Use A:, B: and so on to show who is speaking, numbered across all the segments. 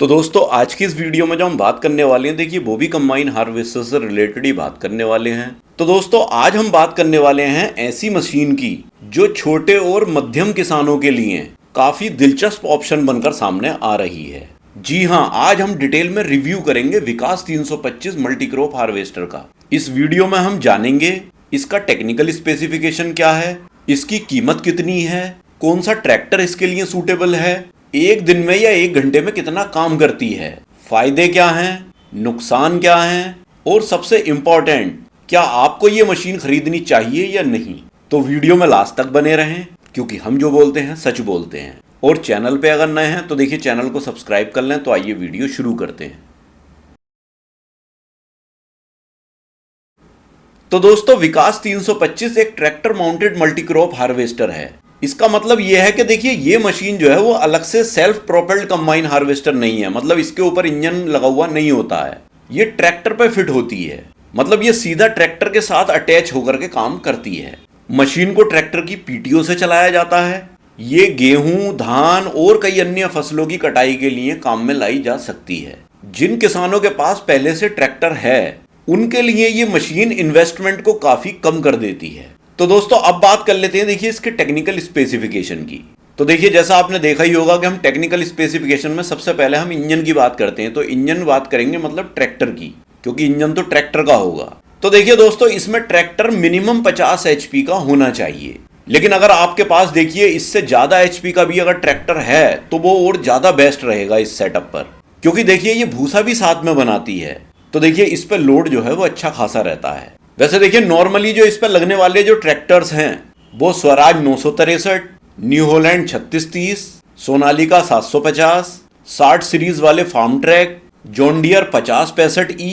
A: तो दोस्तों आज की इस वीडियो में जो हम बात करने वाले हैं, देखिए वो भी कंबाइन हार्वेस्टर से रिलेटेड ही बात करने वाले हैं। तो दोस्तों आज हम बात करने वाले हैं ऐसी मशीन की जो छोटे और मध्यम किसानों के लिए काफी दिलचस्प ऑप्शन बनकर सामने आ रही है। जी हाँ, आज हम डिटेल में रिव्यू करेंगे विकास 325 मल्टीक्रॉप हार्वेस्टर का। इस वीडियो में हम जानेंगे इसका टेक्निकल स्पेसिफिकेशन क्या है, इसकी कीमत कितनी है, कौन सा ट्रैक्टर इसके लिए सूटेबल है, एक दिन में या एक घंटे में कितना काम करती है, फायदे क्या हैं, नुकसान क्या हैं, और सबसे इम्पोर्टेंट क्या आपको ये मशीन खरीदनी चाहिए या नहीं। तो वीडियो में लास्ट तक बने रहें क्योंकि हम जो बोलते हैं सच बोलते हैं। और चैनल पे अगर नए हैं तो देखिए चैनल को सब्सक्राइब कर लें। तो आइए वीडियो शुरू करते हैं। तो दोस्तों विकास 325 एक ट्रैक्टर माउंटेड मल्टीक्रॉप हार्वेस्टर है। इसका मतलब यह है कि देखिए ये मशीन जो है वो अलग से सेल्फ प्रोपेल्ड कंबाइन हार्वेस्टर नहीं है। मतलब इसके ऊपर इंजन लगा हुआ नहीं होता है, ये ट्रैक्टर पे फिट होती है। मतलब ये सीधा ट्रैक्टर के साथ अटैच होकर के काम करती है। मशीन को ट्रैक्टर की पीटीओ से चलाया जाता है। ये गेहूं, धान और कई अन्य फसलों की कटाई के लिए काम में लाई जा सकती है। जिन किसानों के पास पहले से ट्रैक्टर है उनके लिए ये मशीन इन्वेस्टमेंट को काफी कम कर देती है। तो दोस्तों अब बात कर लेते हैं देखिए इसके टेक्निकल स्पेसिफिकेशन की। तो देखिए जैसा आपने देखा ही होगा कि हम टेक्निकल स्पेसिफिकेशन में सबसे पहले हम इंजन की बात करते हैं। तो इंजन बात करेंगे मतलब ट्रैक्टर की, क्योंकि इंजन तो ट्रैक्टर का होगा। तो देखिए दोस्तों इसमें ट्रैक्टर मिनिमम 50 HP का होना चाहिए। लेकिन अगर आपके पास देखिए इससे ज्यादा HP का भी अगर ट्रैक्टर है तो वो और ज्यादा बेस्ट रहेगा इस सेटअप पर, क्योंकि देखिए ये भूसा भी साथ में बनाती है। तो देखिए इस पर लोड जो है वो अच्छा खासा रहता है। वैसे देखिए नॉर्मली जो इस पर लगने वाले जो ट्रैक्टर्स हैं वो Swaraj 963, New Holland 3630, Sonalika 750, 60 series वाले Farmtrac, John Deere 5065E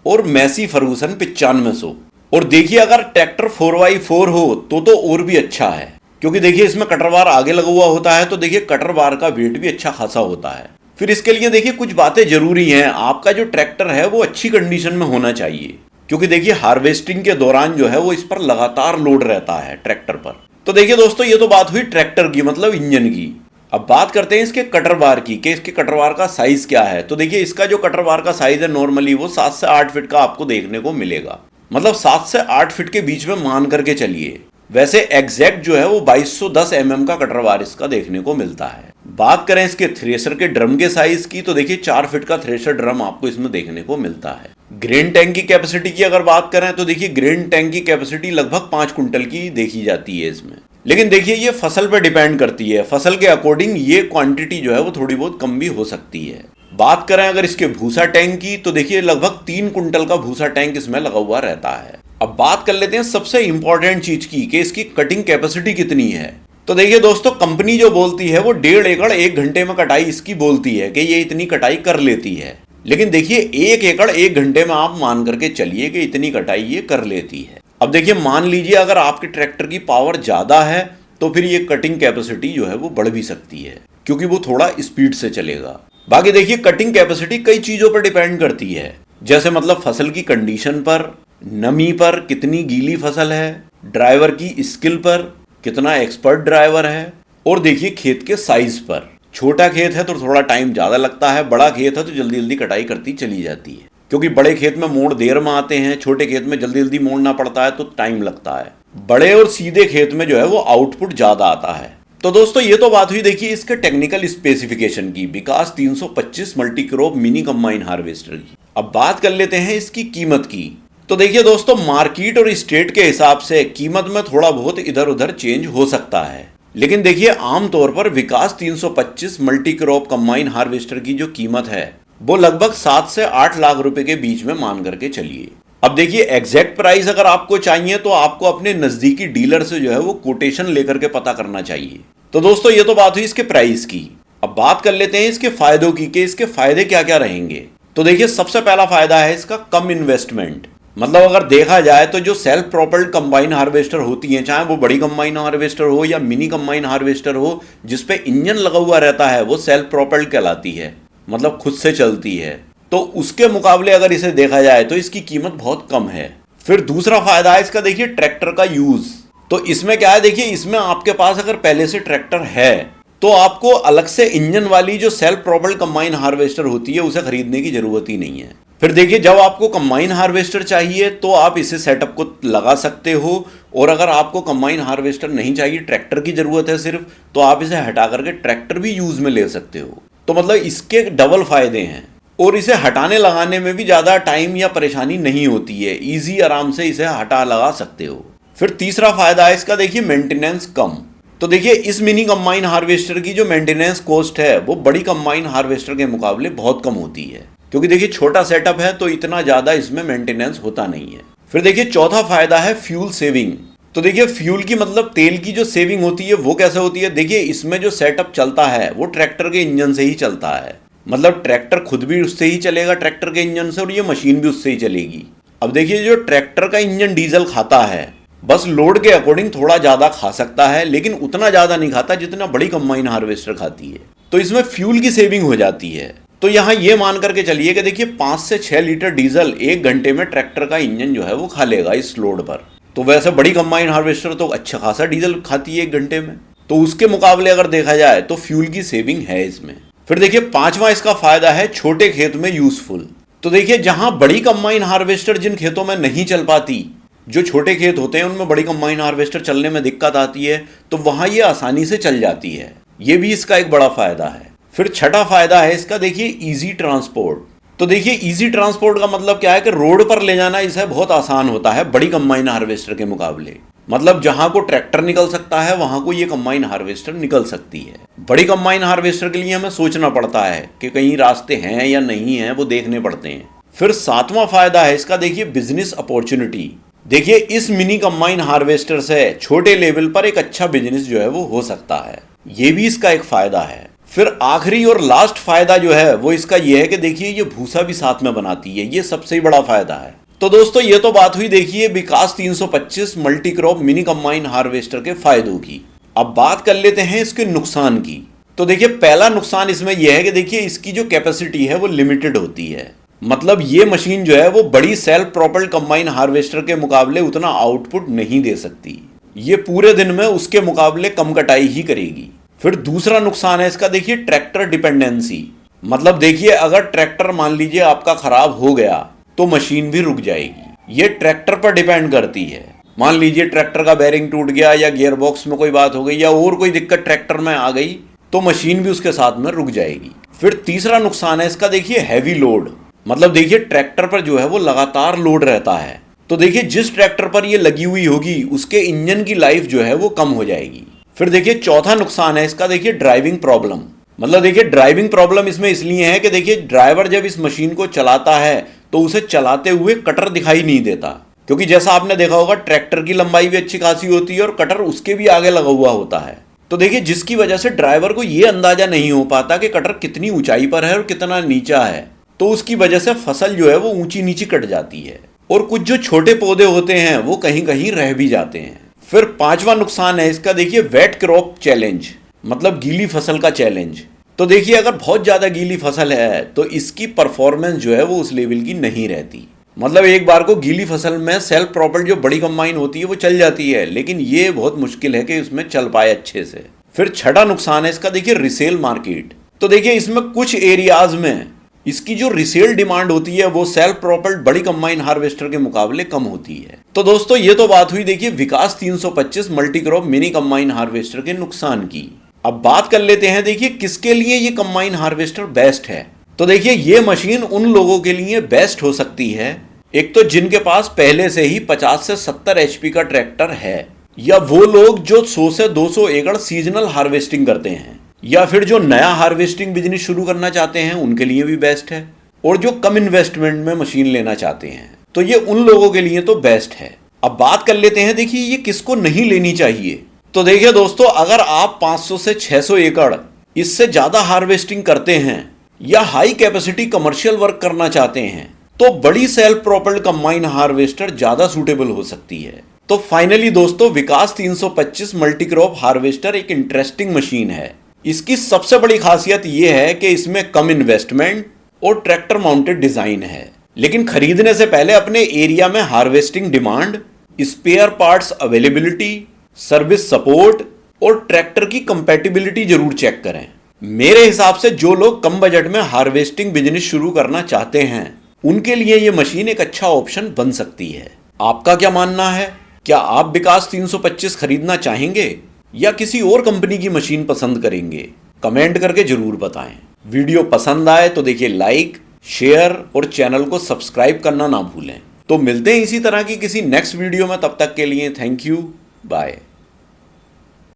A: और मैसी फर्गूसन 9500। और देखिए अगर ट्रैक्टर 4x4 हो तो और भी अच्छा है, क्योंकि देखिए इसमें कटर बार आगे लगा हुआ होता है। तो देखिए कटर बार का वेट भी अच्छा खासा होता है। फिर इसके लिए देखिए कुछ बातें जरूरी हैं। आपका जो ट्रैक्टर है वो अच्छी कंडीशन में होना चाहिए, क्योंकि देखिए हार्वेस्टिंग के दौरान जो है वो इस पर लगातार लोड रहता है ट्रैक्टर पर। तो देखिए दोस्तों ये तो बात हुई ट्रैक्टर की, मतलब इंजन की। अब बात करते हैं इसके कटर बार की कि इसके कटर बार का साइज क्या है। तो देखिए इसका जो कटर बार का साइज है नॉर्मली वो 7 से 8 फीट का आपको देखने को मिलेगा। मतलब 7 से 8 फीट के बीच में मान करके चलिए। वैसे एग्जैक्ट जो है वो 2210 mm का कटर बार इसका देखने को मिलता है। बात करें इसके थ्रेशर के ड्रम के साइज की तो देखिए 4 फीट का थ्रेशर ड्रम आपको इसमें देखने को मिलता है। ग्रेन टैंक की कैपेसिटी की अगर बात करें तो देखिए ग्रेन टैंक की कैपेसिटी लगभग 5 कुंटल की देखी जाती है इसमें। लेकिन देखिए ये फसल पर डिपेंड करती है, फसल के अकॉर्डिंग ये क्वांटिटी जो है वो थोड़ी बहुत कम भी हो सकती है। बात करें अगर इसके भूसा टैंक की तो देखिए लगभग 3 कुंटल का भूसा टैंक इसमें लगा हुआ रहता है। अब बात कर लेते हैं सबसे इंपॉर्टेंट चीज की कि इसकी कटिंग कैपेसिटी कितनी है। तो देखिए दोस्तों कंपनी जो बोलती है वो 1.5 एकड़ 1 घंटे में कटाई इसकी बोलती है कि ये इतनी कटाई कर लेती है। लेकिन देखिए 1 एकड़ 1 घंटे में आप मान करके चलिए कि इतनी कटाई ये कर लेती है। अब देखिए मान लीजिए अगर आपके ट्रैक्टर की पावर ज्यादा है तो फिर ये कटिंग कैपेसिटी जो है वो बढ़ भी सकती है, क्योंकि वो थोड़ा स्पीड से चलेगा। बाकी देखिए कटिंग कैपेसिटी कई चीजों पर डिपेंड करती है, जैसे मतलब फसल की कंडीशन पर, नमी पर, कितनी गीली फसल है, ड्राइवर की स्किल पर, कितना एक्सपर्ट ड्राइवर है, और देखिए खेत के साइज पर। छोटा खेत है तो थोड़ा टाइम ज्यादा लगता है, बड़ा खेत है तो जल्दी जल्दी कटाई करती चली जाती है, क्योंकि बड़े खेत में मोड़ देर में आते हैं, छोटे खेत में जल्दी जल्दी मोड़ना पड़ता है तो टाइम लगता है। बड़े और सीधे खेत में जो है वो आउटपुट ज्यादा आता है। तो दोस्तों ये तो बात हुई देखिए इसके टेक्निकल स्पेसिफिकेशन की, विकास 325 मल्टीक्रॉप मिनी कंबाइन हार्वेस्टर की। अब बात कर लेते हैं इसकी कीमत की। तो देखिए दोस्तों मार्केट और स्टेट के हिसाब से कीमत में थोड़ा बहुत इधर उधर चेंज हो सकता है, लेकिन देखिए आमतौर पर विकास 325 मल्टीक्रॉप कंबाइन हार्वेस्टर की जो कीमत है वो लगभग 7 से 8 लाख रुपए के बीच में मान करके चलिए। अब देखिए एग्जैक्ट प्राइस अगर आपको चाहिए तो आपको अपने नजदीकी डीलर से जो है वो कोटेशन लेकर के पता करना चाहिए। तो दोस्तों ये तो बात हुई इसके प्राइस की। अब बात कर लेते हैं इसके फायदों की कि इसके फायदे क्या क्या रहेंगे। तो देखिए सबसे पहला फायदा है इसका कम इन्वेस्टमेंट। मतलब अगर देखा जाए तो जो सेल्फ प्रोपेल्ड कंबाइन हार्वेस्टर होती हैं, चाहे वो बड़ी कंबाइन हार्वेस्टर हो या मिनी कंबाइन हार्वेस्टर हो जिसपे इंजन लगा हुआ रहता है, वो सेल्फ प्रोपेल्ड कहलाती है, मतलब खुद से चलती है। तो उसके मुकाबले अगर इसे देखा जाए तो इसकी कीमत बहुत कम है। फिर दूसरा फायदा है इसका देखिए ट्रैक्टर का यूज। तो इसमें क्या है देखिए इसमें आपके पास अगर पहले से ट्रैक्टर है तो आपको अलग से इंजन वाली जो सेल्फ प्रोपेल्ड कंबाइन हार्वेस्टर होती है उसे खरीदने की जरूरत ही नहीं है। फिर देखिए, जब आपको कंबाइन हार्वेस्टर चाहिए तो आप इसे सेटअप को लगा सकते हो, और अगर आपको कंबाइन हार्वेस्टर नहीं चाहिए, ट्रैक्टर की जरूरत है सिर्फ, तो आप इसे हटा करके ट्रैक्टर भी यूज में ले सकते हो। तो मतलब इसके डबल फायदे हैं, और इसे हटाने लगाने में भी ज़्यादा टाइम या परेशानी नहीं होती है, ईजी आराम से इसे हटा लगा सकते हो। फिर तीसरा फायदा है इसका, देखिए मेंटेनेंस कम। तो देखिए इस मिनी कंबाइन हार्वेस्टर की जो मेंटेनेंस कॉस्ट है वो बड़ी कंबाइन हार्वेस्टर के मुकाबले बहुत कम होती है, क्योंकि देखिए छोटा सेटअप है तो इतना ज़्यादा इसमें मेंटेनेंस होता नहीं है। फिर देखिए चौथा फायदा है फ्यूल सेविंग। तो देखिए फ्यूल की मतलब तेल की जो सेविंग होती है वो कैसे होती है, देखिए इसमें जो सेटअप चलता है वो ट्रैक्टर के इंजन से ही चलता है, मतलब ट्रैक्टर खुद भी उससे ही चलेगा, ट्रैक्टर के इंजन से, और ये मशीन भी उससे ही चलेगी। अब देखिए जो ट्रैक्टर का इंजन डीजल खाता है, बस लोड के अकॉर्डिंग थोड़ा ज़्यादा खा सकता है, लेकिन उतना ज़्यादा नहीं खाता जितना बड़ी कंबाइन हार्वेस्टर खाती है। तो इसमें फ्यूल की सेविंग हो जाती है। तो यहाँ ये मान करके चलिए कि देखिए 5 से 6 लीटर डीजल 1 घंटे में ट्रैक्टर का इंजन जो है वो खा लेगा इस लोड पर। तो वैसे बड़ी कंबाइन हार्वेस्टर तो अच्छा खासा डीजल खाती है 1 घंटे में, तो उसके मुकाबले अगर देखा जाए तो फ्यूल की सेविंग है इसमें। फिर देखिए पांचवा इसका फायदा है छोटे खेत में यूजफुल। तो देखिए जहां बड़ी कंबाइन हार्वेस्टर जिन खेतों में नहीं चल पाती, जो छोटे खेत होते हैं उनमें बड़ी कंबाइन हार्वेस्टर चलने में दिक्कत आती है, तो वहां ये आसानी से चल जाती है, ये भी इसका एक बड़ा फायदा है। फिर छठा फायदा है इसका, देखिए इजी ट्रांसपोर्ट। तो देखिए इजी ट्रांसपोर्ट का मतलब क्या है कि रोड पर ले जाना इसे बहुत आसान होता है बड़ी कंबाइन हार्वेस्टर के मुकाबले। मतलब जहां को ट्रैक्टर निकल सकता है वहां को ये कंबाइन हार्वेस्टर निकल सकती है। बड़ी कंबाइन हार्वेस्टर के लिए हमें सोचना पड़ता है कि कहीं रास्ते हैं या नहीं है, वो देखने पड़ते हैं। फिर सातवां फायदा है इसका, देखिए बिजनेस अपॉर्चुनिटी। देखिए इस मिनी कंबाइन हार्वेस्टर से छोटे लेवल पर एक अच्छा बिजनेस जो है वो हो सकता है, ये भी इसका एक फायदा है। फिर आखिरी और लास्ट फायदा जो है वो इसका ये है कि देखिए ये भूसा भी साथ में बनाती है, ये सबसे बड़ा फायदा है। तो दोस्तों ये तो बात हुई देखिए विकास 325 multi crop mini combine harvester के फायदों की। अब बात कर लेते हैं इसके नुकसान की। तो देखिए पहला नुकसान इसमें यह है कि देखिए इसकी जो कैपेसिटी है वो लिमिटेड होती है। मतलब ये मशीन जो है वो बड़ी सेल्फ प्रोपेल्ड कंबाइन हार्वेस्टर के मुकाबले उतना आउटपुट नहीं दे सकती, ये पूरे दिन में उसके मुकाबले कम कटाई ही करेगी। फिर दूसरा नुकसान है इसका, देखिए ट्रैक्टर डिपेंडेंसी। मतलब देखिए अगर ट्रैक्टर मान लीजिए आपका खराब हो गया तो मशीन भी रुक जाएगी, ये ट्रैक्टर पर डिपेंड करती है। मान लीजिए ट्रैक्टर का बैरिंग टूट गया या गियर बॉक्स में कोई बात हो गई या और कोई दिक्कत ट्रैक्टर में आ गई तो मशीन भी उसके साथ में रुक जाएगी। फिर तीसरा नुकसान है इसका, देखिए हैवी लोड। मतलब देखिए ट्रैक्टर पर जो है वो लगातार लोड रहता है, तो देखिए जिस ट्रैक्टर पर ये लगी हुई होगी उसके इंजन की लाइफ जो है वो कम हो जाएगी। फिर देखिए चौथा नुकसान है इसका, देखिए ड्राइविंग प्रॉब्लम। मतलब देखिए ड्राइविंग प्रॉब्लम इसमें इसलिए है कि देखिए ड्राइवर जब इस मशीन को चलाता है तो उसे चलाते हुए कटर दिखाई नहीं देता, क्योंकि जैसा आपने देखा होगा ट्रैक्टर की लंबाई भी अच्छी खासी होती है और कटर उसके भी आगे लगा हुआ होता है। तो देखिए जिसकी वजह से ड्राइवर को ये अंदाजा नहीं हो पाता कि कटर कितनी ऊंचाई पर है और कितना नीचा है, तो उसकी वजह से फसल जो है वो ऊंची नीची कट जाती है और कुछ जो छोटे पौधे होते हैं वो कहीं कहीं रह भी जाते हैं। फिर पांचवा नुकसान है इसका, देखिए वेट क्रॉप चैलेंज। मतलब गीली फसल का चैलेंज। तो देखिए अगर बहुत ज्यादा गीली फसल है तो इसकी परफॉर्मेंस जो है वो उस लेवल की नहीं रहती। मतलब एक बार को गीली फसल में सेल्फ प्रोपेल्ड जो बड़ी कंबाइन होती है वो चल जाती है, लेकिन ये बहुत मुश्किल है कि उसमें चल पाए अच्छे से। फिर छठा नुकसान है इसका, देखिए रिसेल मार्केट। तो देखिए इसमें कुछ एरियाज में इसकी जो रिसेल डिमांड होती है वो सेल्फ प्रोपेल्ड बड़ी कंबाइन हार्वेस्टर के मुकाबले कम होती है। तो दोस्तों ये तो बात हुई देखिए विकास 325 multi crop mini combine harvester के नुकसान की। अब बात कर लेते हैं देखिए किसके लिए ये कंबाइन हार्वेस्टर बेस्ट है। तो देखिए ये मशीन उन लोगों के लिए बेस्ट हो सकती है, एक तो जिनके पास पहले से ही 50 से 70 HP का ट्रैक्टर है, या वो लोग जो 100 से 200 एकड़ सीजनल हार्वेस्टिंग करते हैं, या फिर जो नया हार्वेस्टिंग बिजनेस शुरू करना चाहते हैं उनके लिए भी बेस्ट है, और जो कम इन्वेस्टमेंट में मशीन लेना चाहते हैं तो ये उन लोगों के लिए तो बेस्ट है। अब बात कर लेते हैं देखिए ये किसको नहीं लेनी चाहिए। तो देखिए दोस्तों अगर आप 500 से 600 एकड़ इससे ज्यादा हार्वेस्टिंग करते हैं या हाई कैपेसिटी कमर्शियल वर्क करना चाहते हैं तो बड़ी सेल्फ प्रोपेल्ड कंबाइन हार्वेस्टर ज्यादा सूटेबल हो सकती है। तो फाइनली दोस्तों विकास 325 मल्टी क्रॉप हार्वेस्टर एक इंटरेस्टिंग मशीन है। इसकी सबसे बड़ी खासियत यह है कि इसमें कम इन्वेस्टमेंट और ट्रैक्टर माउंटेड डिजाइन है, लेकिन खरीदने से पहले अपने एरिया में harvesting demand, spare parts availability, service support, और ट्रैक्टर की कंपैटिबिलिटी जरूर चेक करें। मेरे हिसाब से जो लोग कम बजट में हार्वेस्टिंग बिजनेस शुरू करना चाहते हैं उनके लिए ये मशीन एक अच्छा ऑप्शन बन सकती है। आपका क्या मानना है? क्या आप विकास 325 खरीदना चाहेंगे या किसी और कंपनी की मशीन पसंद करेंगे? कमेंट करके जरूर बताएं। वीडियो पसंद आए तो देखिए लाइक, शेयर और चैनल को सब्सक्राइब करना ना भूलें। तो मिलते हैं इसी तरह की किसी नेक्स्ट वीडियो में, तब तक के लिए थैंक यू, बाय।